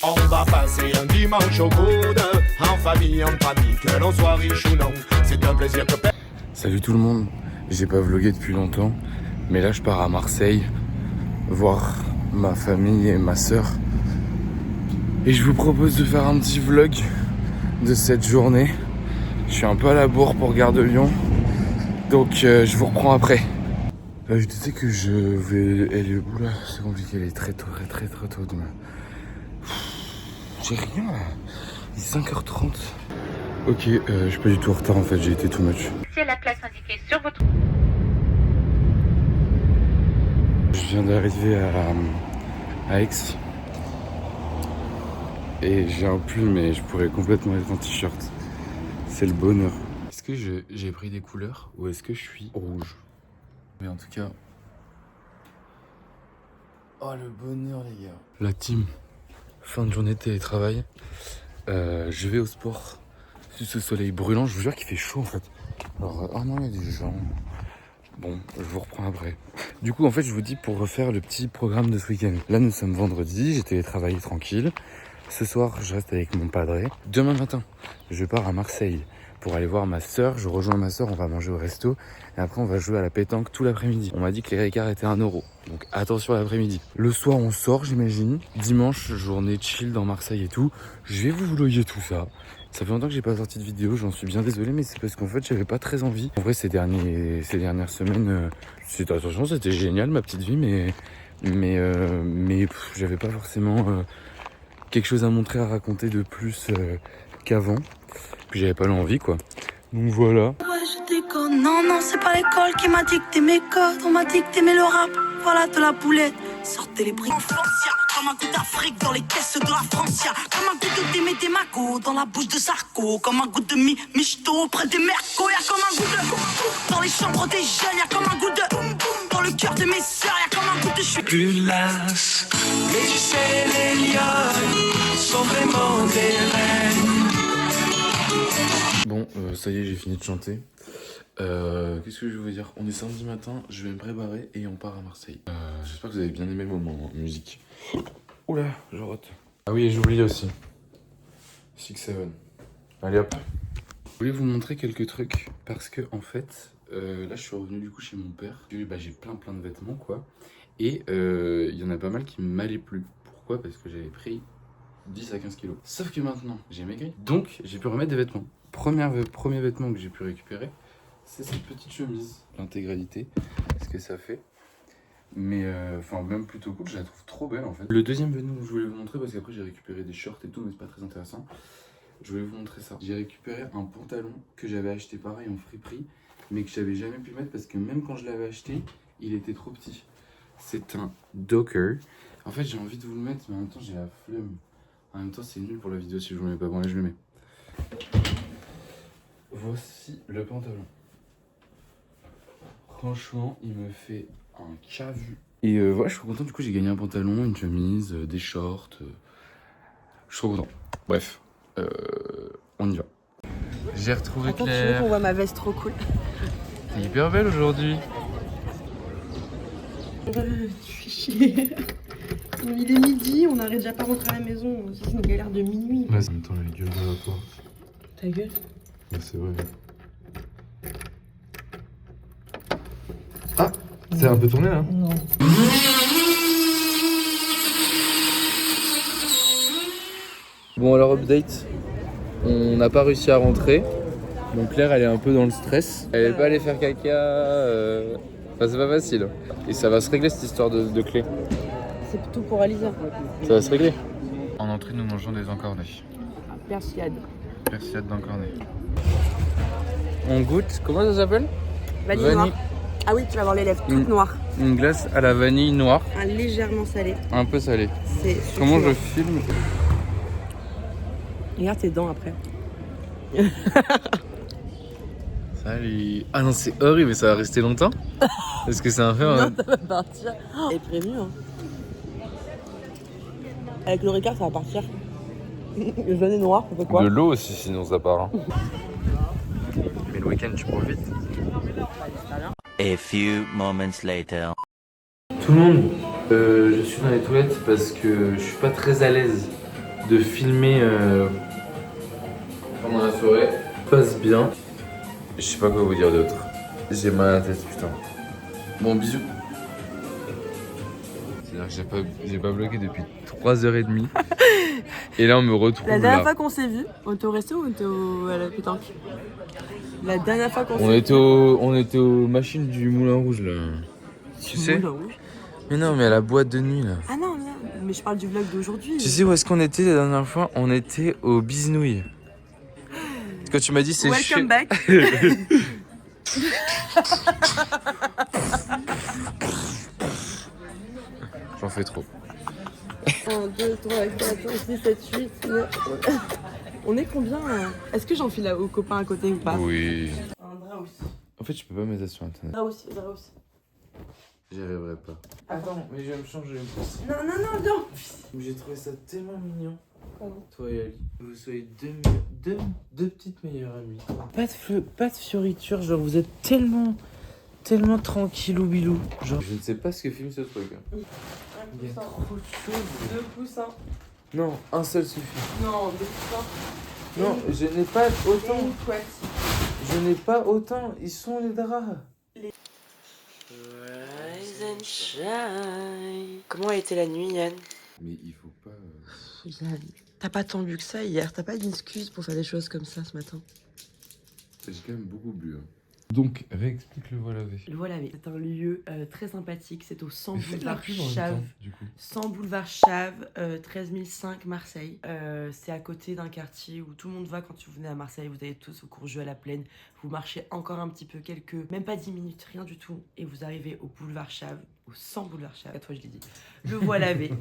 On va passer un dimanche au coude, en famille, entre amis, que l'on soit riche ou non. C'est un plaisir que... Salut tout le monde, j'ai pas vlogué depuis longtemps, mais là je pars à Marseille voir ma famille et ma sœur. Et je vous propose de faire un petit vlog de cette journée. Je suis un peu à la bourre pour Gare de Lyon, donc je vous reprends après. Je disais que je vais... Oula, c'est compliqué, elle est très tôt demain. J'ai rien là. Il est 5h30. Ok, je suis pas du tout en retard en fait, j'ai été too much. C'est la place indiquée sur votre... Je viens d'arriver à Aix. Et j'ai un pull mais je pourrais complètement être en t-shirt. C'est le bonheur. Est-ce que j'ai pris des couleurs ou est-ce que je suis rouge? Mais en tout cas... Oh le bonheur les gars. La team, fin de journée de télétravail. Je vais au sport sous ce soleil brûlant. Je vous jure qu'il fait chaud en fait. Alors, oh non il y a des gens... Bon, je vous reprends après. Du coup en fait je vous dis pour refaire le petit programme de ce week-end. Là nous sommes vendredi, j'ai télétravaillé tranquille. Ce soir je reste avec mon padré. Demain matin je pars à Marseille pour aller voir ma soeur. Je rejoins ma soeur, on va manger au resto. Et après on va jouer à la pétanque tout l'après-midi. On m'a dit que les Ricard étaient 1 €. Donc attention à l'après-midi. Le soir on sort j'imagine. Dimanche journée chill dans Marseille et tout. Je vais vous vlogger tout ça. Ça fait longtemps que j'ai pas sorti de vidéo, j'en suis bien désolé, mais c'est parce qu'en fait j'avais pas très envie. En vrai ces dernières semaines, attention c'était génial ma petite vie, mais j'avais pas forcément quelque chose à montrer, à raconter de plus qu'avant. Puis j'avais pas l'envie quoi. Donc voilà. Ouais, je déconne. Non, non, c'est pas l'école qui m'a dicté mes codes. On m'a dit que t'aimais le rap. Voilà de la boulette. Sortez les briques. Francia, comme un goût d'Afrique dans les caisses de la Francia. Comme un goût de Démé Démago dans la bouche de Sarko. Comme un goût de Michto près des Mercos. Y'a comme un goût de dans les chambres des jeunes. Y'a comme un goût de dans le cœur de mes sœurs. Y'a comme un goût de plus las. Mais tu sais, les lionnes sont vraiment des reines. Bon, ça y est, j'ai fini de chanter. Qu'est-ce que je vais vous dire? On est samedi matin, je vais me préparer et on part à Marseille. J'espère que vous avez bien aimé le moment musique. Oula, je rote. Ah oui, et j'oublie aussi. 6-7. Allez hop. Je voulais vous montrer quelques trucs parce que en fait, là je suis revenu du coup chez mon père. J'ai plein de vêtements quoi. Et il y en a pas mal qui ne m'allaient plus. Pourquoi? Parce que j'avais pris 10 à 15 kilos. Sauf que maintenant, j'ai maigri. Donc, j'ai pu remettre des vêtements. Premier vêtement que j'ai pu récupérer, c'est cette petite chemise. L'intégralité, ce que ça fait. Mais, même plutôt cool, je la trouve trop belle en fait. Le deuxième vêtement que je voulais vous montrer, parce qu'après j'ai récupéré des shorts et tout, mais c'est pas très intéressant. Je voulais vous montrer ça. J'ai récupéré un pantalon que j'avais acheté pareil en friperie, mais que j'avais jamais pu mettre parce que même quand je l'avais acheté, il était trop petit. C'est un Docker. En fait, j'ai envie de vous le mettre, mais en même temps, j'ai la flemme. En même temps, c'est nul pour la vidéo si je vous le mets pas. Bon, allez, je le mets. Voici le pantalon. Franchement, il me fait un cavu. Et voilà, je suis content. Du coup, j'ai gagné un pantalon, une chemise, des shorts. Je suis trop content. Bref, on y va. J'ai retrouvé Attends, Claire. tu veux qu'on voit ma veste trop cool? T'es hyper belle aujourd'hui. Tu fais chier. Il est midi, on n'arrête déjà pas rentrer à la maison. C'est une galère de minuit. Ouais, en même temps, la gueule de la porte. Ta gueule? Ouais, c'est vrai. Ah, c'est un peu tourné là. Non. Bon alors update, on n'a pas réussi à rentrer. Donc Claire elle est un peu dans le stress. Elle est pas allée faire caca. Enfin c'est pas facile. Et ça va se régler cette histoire de clé. C'est plutôt pour Alisa. Ça va se régler. En entrée nous mangeons des encornets. Persillade. Persillade d'encornets. On goûte, comment ça s'appelle? Vanille noire. Ah oui, tu vas avoir les lèvres toutes noires. Une glace à la vanille noire. Légèrement salé. Un peu salé. C'est comment je filme? Regarde tes dents après. Salut. Ah non c'est horrible, mais ça va rester longtemps? Est-ce que c'est un fait? Non, ça va partir. Et prévu hein. Avec le Ricard ça va partir. Le jaune et noir, on fait quoi? De l'eau aussi sinon ça part. Hein. Mais le week-end tu profites. A few moments later. Tout le monde, je suis dans les toilettes parce que je suis pas très à l'aise de filmer pendant la soirée. Ça passe bien. Je sais pas quoi vous dire d'autre. J'ai mal à la tête, putain. Bon, bisous. C'est-à-dire que j'ai pas bloqué depuis 3h30. Et là, on me retrouve La dernière là. fois qu'on s'est vu, on était au resto ou on était à la pétanque? La dernière fois qu'on s'est On était aux machines du Moulin Rouge, là. Tu sais? Moulin Rouge. Mais non, mais à la boîte de nuit, là. Ah non, mais je parle du vlog d'aujourd'hui. Tu sais où est-ce qu'on était la dernière fois? On était au Bisnouille. Quand tu m'as dit c'est Welcome back. J'en fais trop. 1, 2, 3, 4, 5, 6, 7, 8, 9. On est combien? Est-ce que j'enfile aux copains à côté ou pas? Oui. Un draus. En fait, je peux pas mettre ça sur internet. Draus. J'y arriverai pas. Attends, mais je vais me changer. Non, viens. J'ai trouvé ça tellement mignon. Pardon. Toi et Ali. Vous soyez deux petites meilleures amies. Pas de fioritures, genre vous êtes tellement tranquillou bilou. Genre, je ne sais pas ce que filme ce truc. Hein. Il y a trop de choses. 2 poussins. Non, un seul suffit. Non, 2 poussins. Non, je n'ai pas autant. Une couette. Je n'ai pas autant. Ils sont les draps. Rise and shine. Comment a été la nuit, Yann? Mais il faut pas. Yann, t'as pas tant bu que ça hier. T'as pas d'excuse pour faire des choses comme ça ce matin. J'ai quand même beaucoup bu. Hein. Donc, réexplique le voie lavé. Le Voie Lavé, c'est un lieu très sympathique. C'est au 100 boulevard pub en même Chave. temps, du coup. 100 boulevard Chave, 13005 Marseille. C'est à côté d'un quartier où tout le monde va quand vous venez à Marseille. Vous allez tous au Courjeux à la Plaine. Vous marchez encore un petit peu, même pas 10 minutes, rien du tout. Et vous arrivez au boulevard Chave, au 100 boulevard Chave. À toi, je l'ai dit. Le Voie Lavé.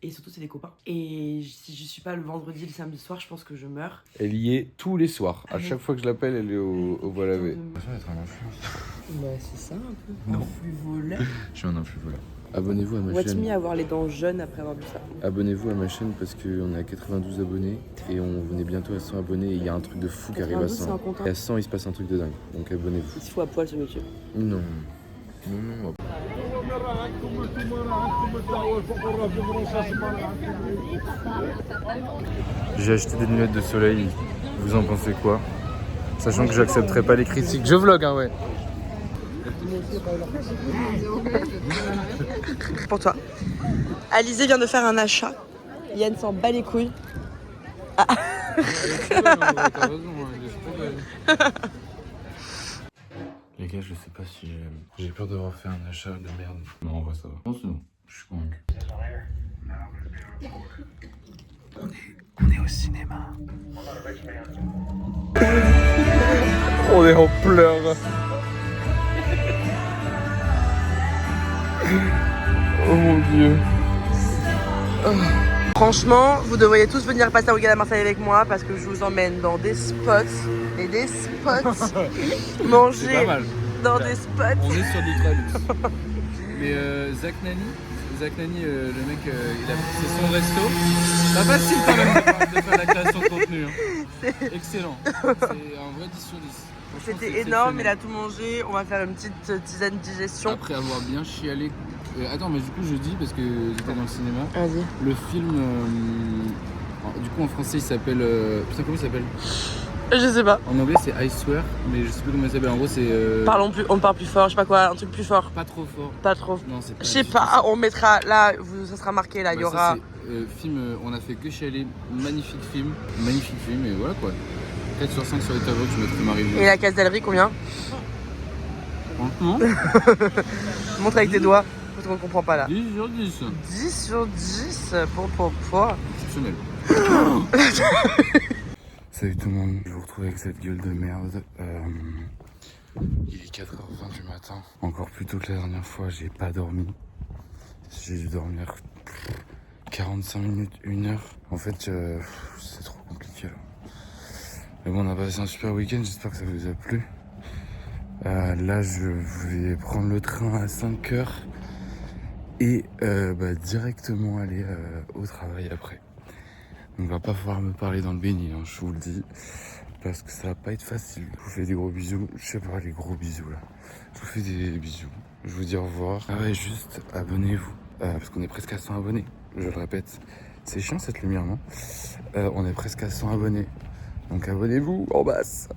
Et surtout, c'est des copains. Et si je suis pas le vendredi, le samedi soir, je pense que je meurs. Elle y est tous les soirs. À chaque fois que je l'appelle, elle est au voie lavé. Bah, c'est ça un peu. Non. Un flux volant. Je suis un influx voleur. Abonnez-vous à ma Watch chaîne. me avoir les dents jaunes après avoir vu ça. Abonnez-vous à ma chaîne parce qu'on est à 92 abonnés et on est bientôt à 100 abonnés et il y a un truc de fou qui arrive à 92, c'est 100. un compte, hein. Et à 100, il se passe un truc de dingue. Donc abonnez-vous. Il se fout à poil sur YouTube. Non. Non. J'ai acheté des lunettes de soleil. Vous en pensez quoi? Sachant que j'accepterai pas les critiques. Je vlog, hein, ouais. Pour toi. Alizé vient de faire un achat. Yann s'en bat les couilles. Les gars, je sais pas si j'aime. J'ai peur d'avoir fait un achat de merde. Non, en vrai, ça va. Non, c'est bon. Je suis convaincu. On est au cinéma. On est en pleurs. Oh mon dieu. Franchement, vous devriez tous venir passer un week-end à Marseille avec moi parce que je vous emmène dans des spots et des spots. Manger C'est pas mal. dans des spots. On est sur du très luxe. Mais Zach Nani, le mec, c'est son resto. Pas facile quand même de faire la création de contenu. Hein. Excellent. C'est un vrai 10 sur 10. Franchement, C'était c'est énorme, il exceptionnel. a tout mangé. On va faire une petite tisane digestion. Après avoir bien chialé. Attends, mais du coup, je dis, parce que j'étais dans le cinéma, Vas-y. le film, du coup en français il s'appelle. Putain, comment il s'appelle? Je sais pas. En anglais c'est I Swear, mais je sais plus comment il s'appelle. En gros, c'est. On parle plus fort, je sais pas quoi, un truc plus fort. Pas trop fort. Pas trop. Non, c'est pas. Je sais pas, on mettra là, ça sera marqué là, il y aura. Film, on a fait que chialer, magnifique film, et voilà quoi. 4 sur 5 sur les tableaux, tu mettrais ma review. Et la casellerie, combien? Franchement, Montre avec tes doigts, parce qu'on comprend pas là. 10 sur 10. 10 sur 10 pour. Exceptionnel. Salut tout le monde, je vous retrouve avec cette gueule de merde. Il est 4h20 du matin. Encore plus tôt que la dernière fois, j'ai pas dormi. J'ai dû dormir 45 minutes, 1 heure. En fait, c'est trop compliqué là. Mais bon, on a passé un super week-end, j'espère que ça vous a plu. Là, je vais prendre le train à 5h et directement aller au travail après. On va pas pouvoir me parler dans le béni, hein, je vous le dis, parce que ça va pas être facile. Je vous fais des gros bisous, je sais pas, les gros bisous là. Je vous fais des bisous, je vous dis au revoir. Ah ouais, juste abonnez-vous, parce qu'on est presque à 100 abonnés, je le répète. C'est chiant cette lumière, non? On est presque à 100 abonnés. Donc abonnez-vous en basse.